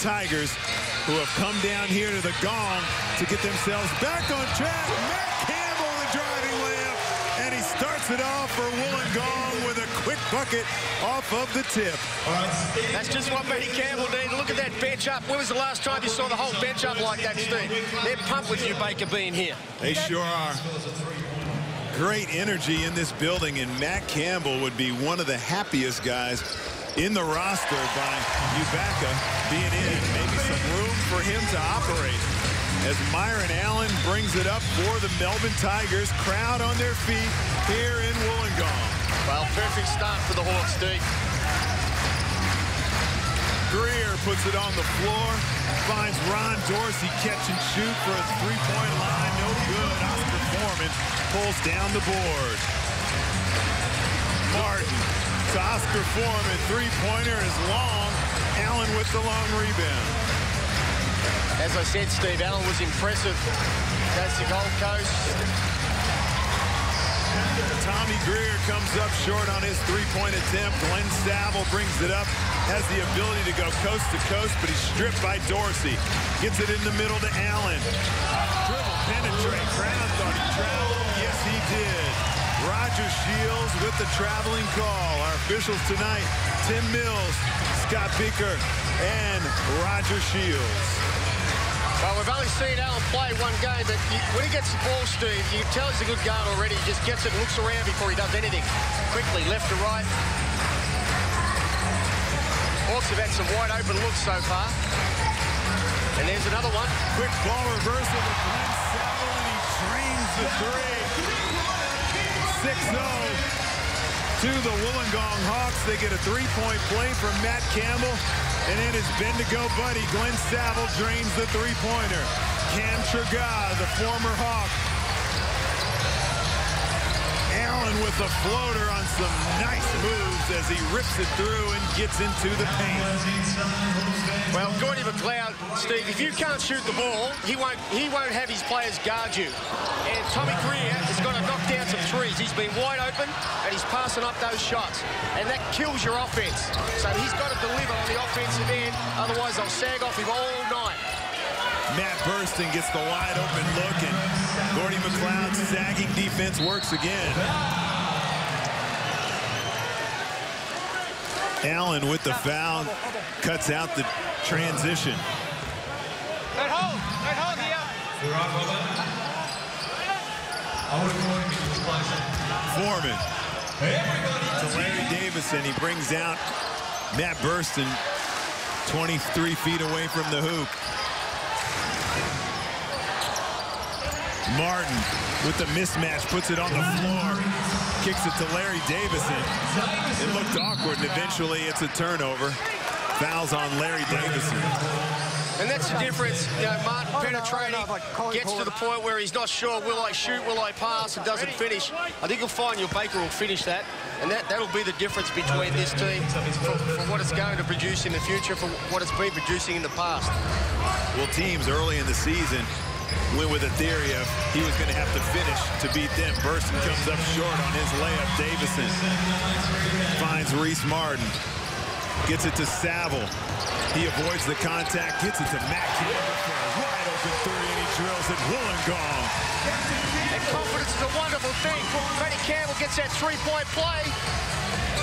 Tigers, who have come down here to the Gong to get themselves back on track. Matt Campbell, the driving layup, and he starts it off for Wollongong with a quick bucket off of the tip. That's just what Matty Campbell did. Look at that bench up. When was the last time you saw the whole bench up like that, Steve? They're pumped with you, Baker, being here. They sure are. Great energy in this building, and Matt Campbell would be one of the happiest guys in the roster by Ubaka being in. Maybe some room for him to operate as Myron Allen brings it up for the Melbourne Tigers. Crowd on their feet here in Wollongong. Well, perfect start for the Hawks, Steve. Greer puts it on the floor, finds Ron Dorsey catch and shoot for a three-point line. No good. Oscar Foreman pulls down the board. Martin to Oscar Foreman. Three-pointer is long. Allen with the long rebound. As I said, Steve, Allen was impressive. Goes to Gold Coast. Tommy Greer comes up short on his three-point attempt. Glenn Saville brings it up. Has the ability to go coast to coast, but he's stripped by Dorsey. Gets it in the middle to Allen. Dribble, penetrate. Brown thought he traveled. Yes, he did. Roger Shields with the traveling call. Our officials tonight, Tim Mills, Scott Beaker, and Roger Shields. Well, we've only seen Allen play one game, but when he gets the ball, Steve, you can tell he's a good guard already. He just gets it and looks around before he does anything. Quickly, left to right. Hawks have had some wide open looks so far. And there's another one. Quick ball reversal to Glenn Saville, and he drains the three. 6-0 to the Wollongong Hawks. They get a three-point play from Matt Campbell. And then his bend-to-go buddy, Glenn Saville, drains the three-pointer. Cam Tragah, the former Hawk. Allen with a floater on some nice moves as he rips it through and gets into the paint. Well, Gordy McLeod, Steve, if you can't shoot the ball, he won't have his players guard you. And Tommy Greer has got to knock down some threes. He's been wide open, and he's passing up those shots. And that kills your offense. So he's got to deliver on the offensive end, otherwise they'll sag off him all night. Matt Burston gets the wide open look, and Gordy McLeod's sagging defense works again. Allen with the foul, cuts out the transition. Right hold here. Foreman to Larry Davison. He brings out Matt Burston 23 feet away from the hoop. Martin with the mismatch, puts it on the floor, kicks it to Larry Davison. It looked awkward, and eventually it's a turnover. Fouls on Larry Davison. And that's the difference. You know, Martin penetrating, gets to the point where he's not sure, will I shoot, will I pass, and doesn't finish. I think you'll find your Baker will finish that, and that'll be the difference between this team for what it's going to produce in the future, for what it's been producing in the past. Well, teams early in the season went with a theory of he was going to have to finish to beat them. Burston comes up short on his layup. Davison finds Reese Martin. Gets it to Saville. He avoids the contact. Gets it to Matt Campbell for a wide open three, and he drills it. Wollongong. And confidence is a wonderful thing. Matty Campbell gets that three-point play.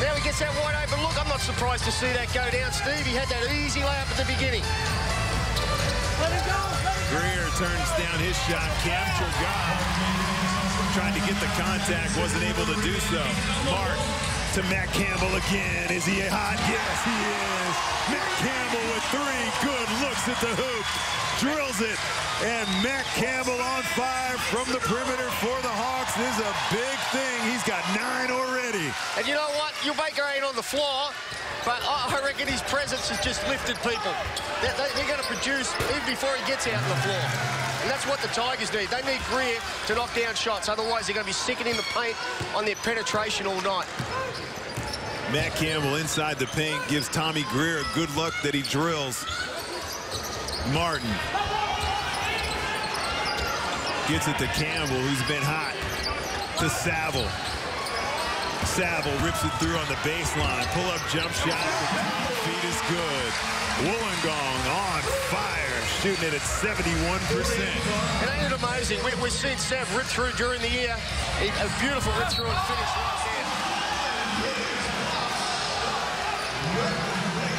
Now he gets that wide open look. I'm not surprised to see that go down, Steve. He had that easy layup at the beginning. Let it go. Greer turns down his shot. Cam Tragah trying to get the contact, wasn't able to do so. Martin to Matt Campbell again. Is he hot? Yes, he is. Matt Campbell with three good looks at the hoop. Drills it. And Matt Campbell on fire from the perimeter for the Hawks. This is a big thing. He's got 9 already. And you know what? Your Baker ain't on the floor, but I reckon his presence has just lifted people. They're going to produce even before he gets out on the floor. And that's what the Tigers need. They need Greer to knock down shots. Otherwise, they're going to be sickening the paint on their penetration all night. Matt Campbell inside the paint gives Tommy Greer a good look that he drills. Martin gets it to Campbell, who's been hot. To Saville. Saville rips it through on the baseline. Pull-up jump shot. The feet is good. Wollongong on shooting it at 71%. And ain't it amazing? We've seen Sav rip through during the year. A beautiful rip through and finish right there.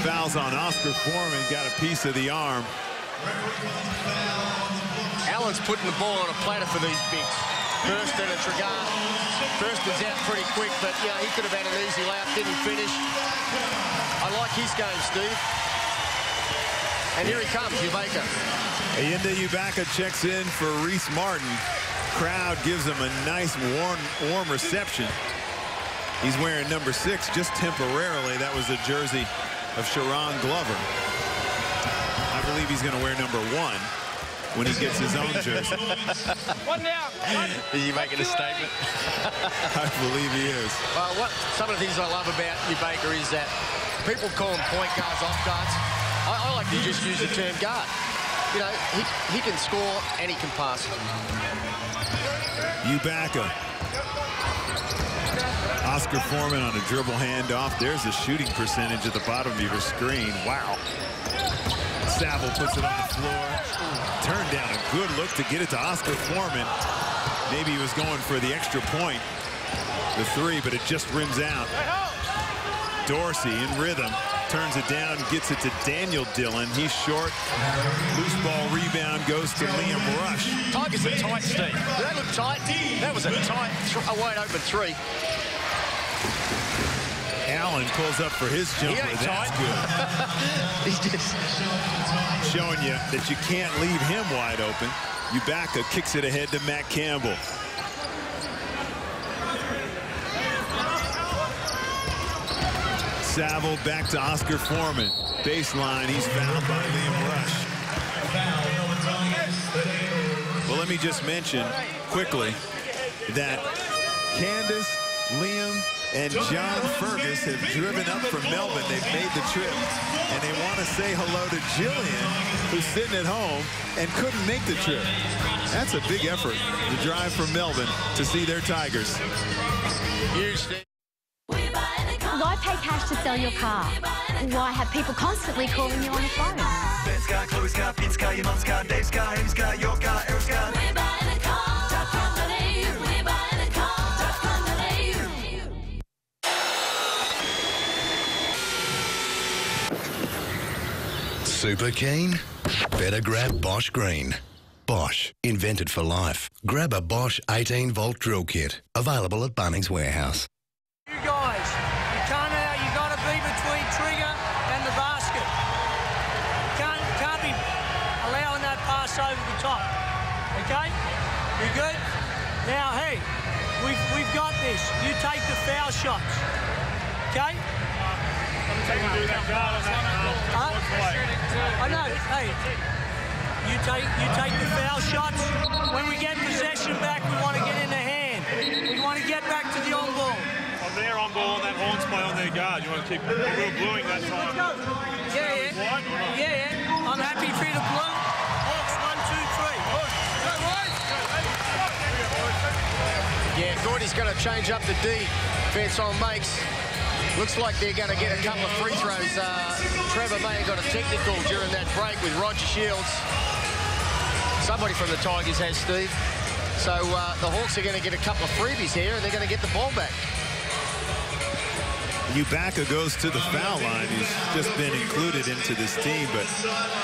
Fouls on Oscar Foreman, got a piece of the arm. Allen's putting the ball on a platter for these bigs. Thurston and Tregar. Thurston's out pretty quick, but yeah, he could have had an easy layup, didn't finish. I like his game, Steve. And here he comes, Ubaka. Ayinda Ubaka checks in for Reese Martin. Crowd gives him a nice warm reception. He's wearing number 6 just temporarily. That was the jersey of Sharon Glover. I believe he's going to wear number 1 when he gets his own jersey. One now. Is he making a statement? I believe he is. Well, some of the things I love about Ubaka is that people call him point guards, off guards. I like to just use the term guard. You know, he can score and he can pass. Ubaka. Oscar Foreman on a dribble handoff. There's the shooting percentage at the bottom of your screen. Wow. Saville puts it on the floor. Turned down a good look to get it to Oscar Foreman. Maybe he was going for the extra point, the 3, but it just rims out. Dorsey in rhythm. Turns it down, gets it to Daniel Dillon. He's short. Loose ball rebound goes to Liam Rush. Tigers are tight, Steve. Did that look tight? That was a tight, wide open 3. Allen pulls up for his jumper. That's good. He's just showing you that you can't leave him wide open. Ubaka kicks it ahead to Matt Campbell. Saville back to Oscar Foreman. Baseline, he's fouled by Liam Rush. Well, let me just mention quickly that Candace, Liam, and John Fergus have driven up from Melbourne. They've made the trip, and they want to say hello to Jillian, who's sitting at home and couldn't make the trip. That's a big effort to drive from Melbourne to see their Tigers. Why pay cash to sell your car? Why have people constantly calling you on the phone? Ben's car, Chloe's car, Pete's car, your mum's car, Dave's car, Amy's car, your car, Eric's car. We're buying a car. Top company. We're buying a car. Top company. Super keen? Better grab Bosch Green. Bosch, invented for life. Grab a Bosch 18-volt drill kit. Available at Bunnings Warehouse. You guys, you can't out. You got to be between trigger and the basket. Can't be allowing that pass over the top. Okay, you good? Now, hey, we've got this. You take the foul shots. Okay. I know. Hey, you take the foul shots. When we get possession back, we want to get in the hand. We want to get back to the on ball. They're on ball on that Horns play on their guard. You want to keep the real bluing that time. Yeah. I'm happy for you to blue. Hawks, 1, 2, 3. Yeah, Gordy's going to change up the defense on makes. Looks like they're going to get a couple of free throws. Trevor May got a technical during that break with Roger Shields. Somebody from the Tigers has, Steve. So the Hawks are going to get a couple of freebies here, and they're going to get the ball back. Ubaka goes to the foul line. He's just been included into this team, but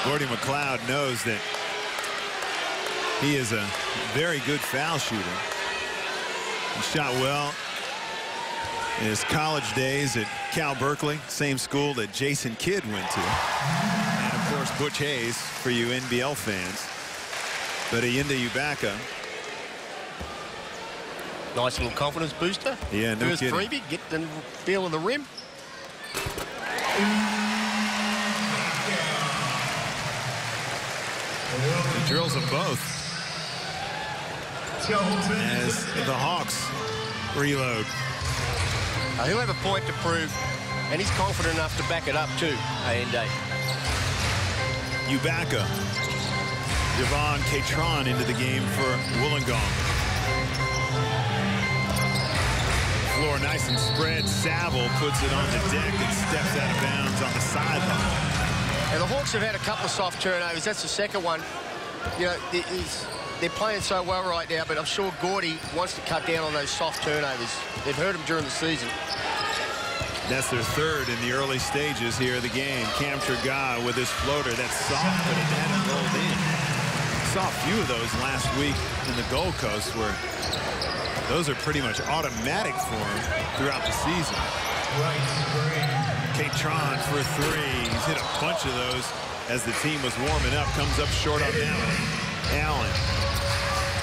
Gordy McLeod knows that he is a very good foul shooter. He shot well in his college days at Cal Berkeley, same school that Jason Kidd went to. And, of course, Butch Hayes for you NBL fans. But Ayinda Ubaka. Nice little confidence booster. Yeah, no First kidding. freebie, get the feel of the rim. He drills them both as the Hawks reload. He'll have a point to prove, and he's confident enough to back it up too. Ubaka. Devon Catron into the game for Wollongong. Floor nice and spread. Saville puts it on the deck and steps out of bounds on the sideline. And the Hawks have had a couple of soft turnovers. That's the second one. You know, they're playing so well right now, but I'm sure Gordy wants to cut down on those soft turnovers. They've hurt him during the season. That's their third in the early stages here of the game. Cam Triga with his floater. That's soft, but it hadn't rolled in. Saw a few of those last week in the Gold Coast where those are pretty much automatic for him throughout the season. K-Tron for three. He's hit a bunch of those as the team was warming up. Comes up short on that one. Allen.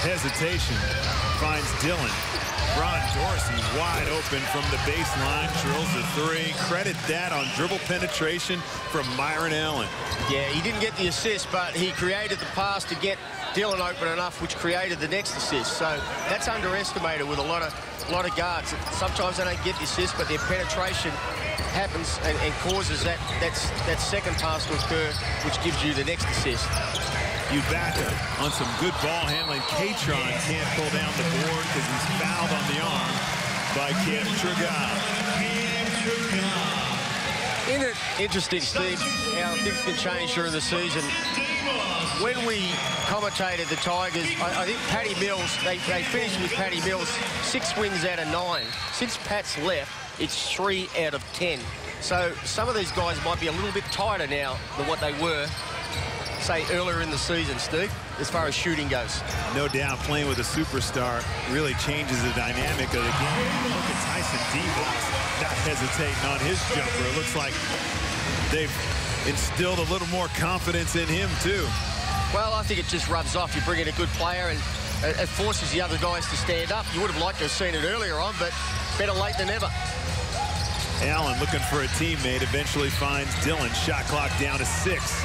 Hesitation. Finds Dillon. Ron Dorsey wide open from the baseline. Drills the three. Credit that on dribble penetration from Myron Allen. Yeah, he didn't get the assist, but he created the pass to get Dillon open enough, which created the next assist. So that's underestimated with a lot of guards. Sometimes they don't get the assist, but their penetration happens and causes that second pass to occur, which gives you the next assist. Ubaka on some good ball handling. K-Tron can't pull down the board because he's fouled on the arm by Cam Triga. Isn't it interesting, Steve, how things can change during the season? When we commentated the Tigers, I think Paddy Mills, they finished with Paddy Mills 6 wins out of 9. Since Pat's left, it's 3 out of 10. So some of these guys might be a little bit tighter now than what they were, say, earlier in the season, Steve, as far as shooting goes. No doubt, playing with a superstar really changes the dynamic of the game. Look at Tyson D-Box not hesitating on his jumper. It looks like they've instilled a little more confidence in him, too. Well, I think it just rubs off. You bring in a good player and it forces the other guys to stand up. You would have liked to have seen it earlier on, but better late than never. Allen looking for a teammate, eventually finds Dillon. Shot clock down to 6.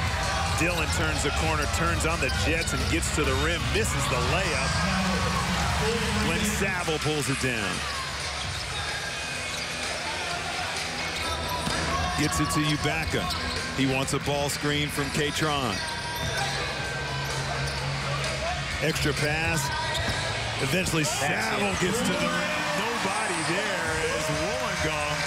Dillon turns the corner, turns on the Jets, and gets to the rim, misses the layup. Glenn Saville pulls it down. Gets it to Ubaka. He wants a ball screen from K-Tron. Extra pass. Eventually Saville gets to the rim. Nobody there as Wollongong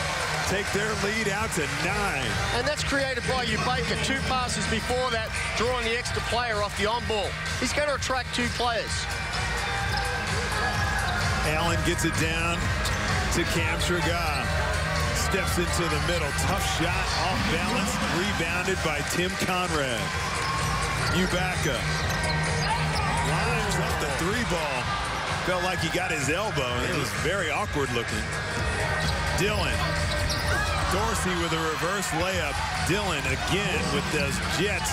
take their lead out to 9. And that's created by Ubaka. 2 passes before that, drawing the extra player off the on-ball. He's going to attract 2 players. Allen gets it down to Cam Triga. Steps into the middle. Tough shot, off balance, rebounded by Tim Conrad. Ubaka lines up the 3-ball. Felt like he got his elbow, and it was very awkward looking. Dillon. Dorsey with a reverse layup. Dillon again with those Jets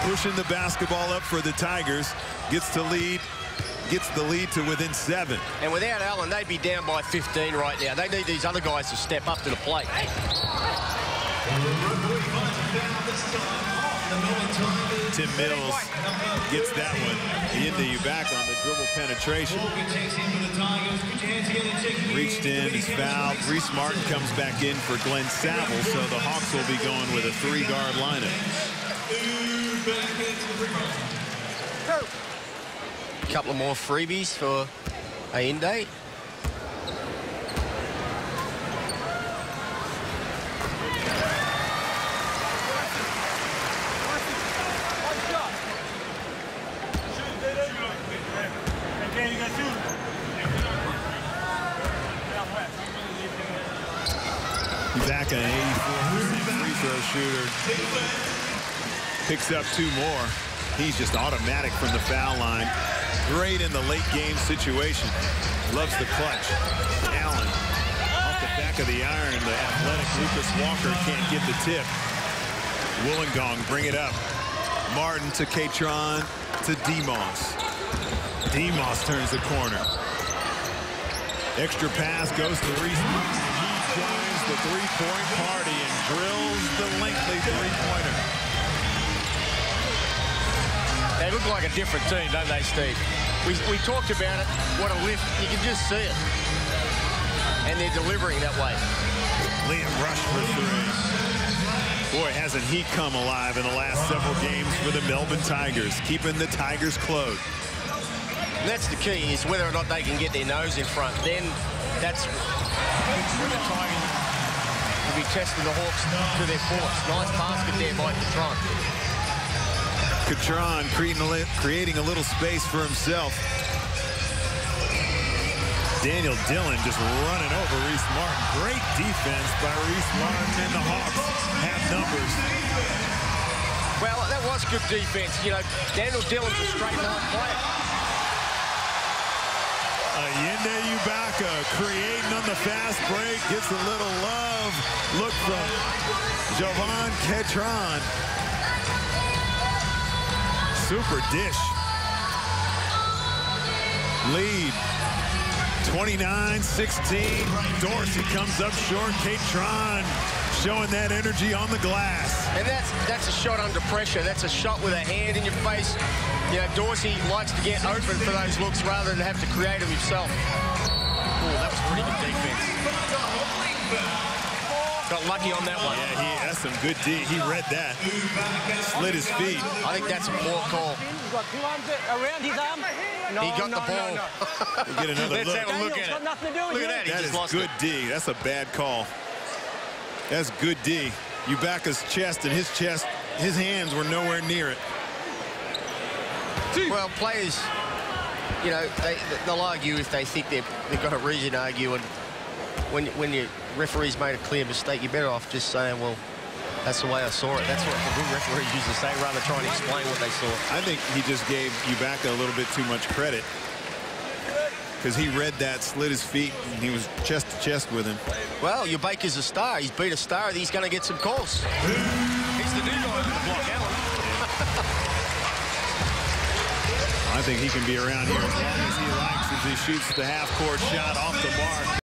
pushing the basketball up for the Tigers. Gets the lead to within 7. And without Allen, they'd be down by 15 right now. They need these other guys to step up to the plate. Tim Mills gets that one into Ubaka on the dribble penetration. Reached in, is fouled. Reese Martin comes back in for Glenn Saville, so the Hawks will be going with a 3-guard lineup. A couple of more freebies for Ainde. Back an 84% free throw shooter. Picks up 2 more. He's just automatic from the foul line. Great in the late game situation. Loves the clutch. Allen off the back of the iron. The athletic Lucas Walker can't get the tip. Wollongong bring it up. Martin to K-Tron to Demos. Demos turns the corner. Extra pass goes to Reese. He joins the 3-point party and drills the lengthy 3-pointer. They look like a different team, don't they, Steve? We talked about it. What a lift. You can just see it. And they're delivering that way. Liam Rush for 3. Boy, hasn't he come alive in the last several games for the Melbourne Tigers, keeping the Tigers close. And that's the key, is whether or not they can get their nose in front. Then that's when the Tigers be testing the Hawks to their force. Nice basket there by Catron. Catron creating a little space for himself. Daniel Dillon just running over Reese Martin. Great defense by Reese Martin, and the Hawks have numbers. Well, that was good defense. You know, Daniel Dillon's a straight line player. Ayinde Ubaka creating on the fast break. Gets a little love. Look from Jovan Catron. Super dish. Lead. 29-16. Dorsey comes up short. Catron showing that energy on the glass. And that's a shot under pressure. That's a shot with a hand in your face. You know, Dorsey likes to get open for those looks rather than have to create them himself. Oh, that was pretty good defense. Got lucky on that one. Yeah, that's some good D. He read that. Slid his feet. I think that's a poor call. Got two arms around his arm. No, He got the ball. We'll get another Let's look. have a look at got it. nothing to do with Look it. at that. He That just is lost good it. D. That's a bad call. That's good D. Ubaka's chest and his chest, his hands were nowhere near it. Well, players, you know, they'll argue if they think they've got a reason to argue, and when your referee's made a clear mistake, you're better off just saying, well, that's the way I saw it. That's what the good referees used to say, rather than trying to explain what they saw. I think he just gave Ubaka a little bit too much credit because he read that, slid his feet, and he was chest to chest with him. Well, Ubaca's a star. He's beat a star. He's going to get some calls. He's the new guy on the block, Alan. I think he can be around here as long as he likes, as he shoots the half-court shot off the mark.